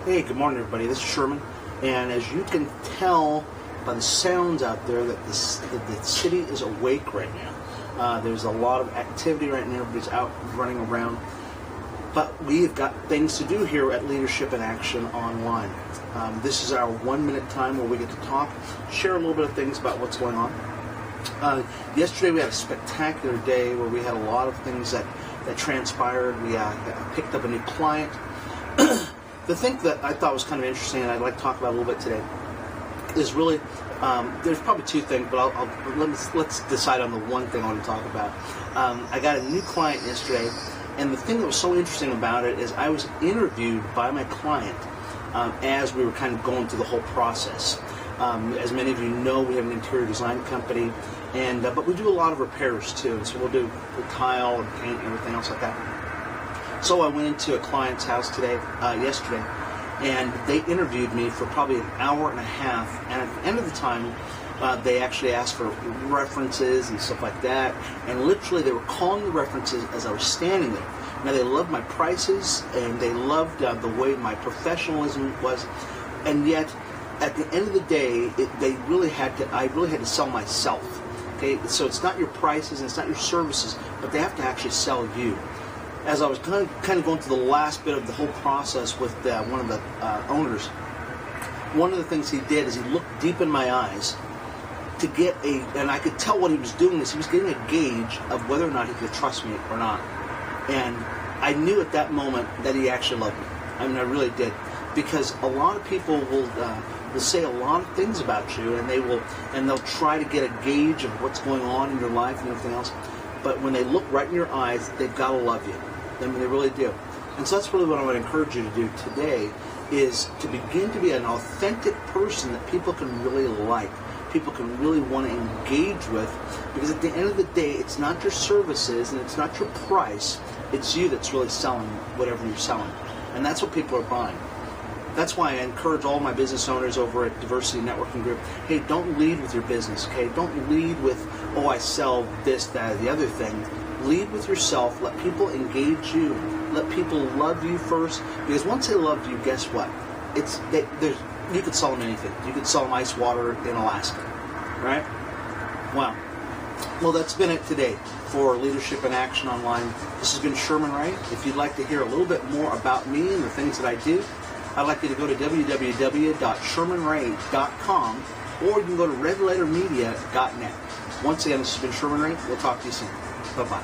Hey, good morning, everybody. This is Sherman, and as you can tell by the sounds out there, that the city is awake right now. There's a lot of activity right now. Everybody's out running around, but we've got things to do here at Leadership in Action Online. This is our 1 minute time where we get to talk, share a little bit of things about what's going on. Yesterday we had a spectacular day where we had a lot of things that transpired. We picked up a new client. The thing that I thought was kind of interesting, and I'd like to talk about a little bit today, is really, there's probably two things, but let's decide on the one thing I want to talk about. I got a new client yesterday, and the thing that was so interesting about it is I was interviewed by my client as we were kind of going through the whole process. As many of you know, we have an interior design company, and but we do a lot of repairs too, and so we'll do tile and paint and everything else like that. So I went into a client's house yesterday, and they interviewed me for probably an hour and a half, and at the end of the time, they actually asked for references and stuff like that, and literally they were calling the references as I was standing there. Now, they loved my prices, and they loved the way my professionalism was, and yet, at the end of the day, I really had to sell myself. Okay, so it's not your prices and it's not your services, but they have to actually sell you. As I was kind of going through the last bit of the whole process with one of the owners, one of the things he did is he looked deep in my eyes to get and I could tell what he was doing is he was getting a gauge of whether or not he could trust me or not. And I knew at that moment that he actually loved me. I mean, I really did. Because a lot of people will say a lot of things about you, and they'll try to get a gauge of what's going on in your life and everything else. But when they look right in your eyes, they've got to love you. I mean, they really do. And so that's really what I would encourage you to do today, is to begin to be an authentic person that people can really like, people can really want to engage with, because at the end of the day, it's not your services and it's not your price, it's you that's really selling whatever you're selling. And that's what people are buying. That's why I encourage all my business owners over at Diversity Networking Group, hey, don't lead with your business, okay? Don't lead with, oh, I sell this, that, or the other thing. Lead with yourself. Let people engage you. Let people love you first, because once they love you, guess what? You could sell them anything. You could sell them ice water in Alaska, right? Wow. Well, that's been it today for Leadership in Action Online. This has been Sherman Ray. If you'd like to hear a little bit more about me and the things that I do, I'd like you to go to www.shermanray.com, or you can go to redlettermedia.net. Once again, this has been Sherman Ray. We'll talk to you soon. Bye-bye.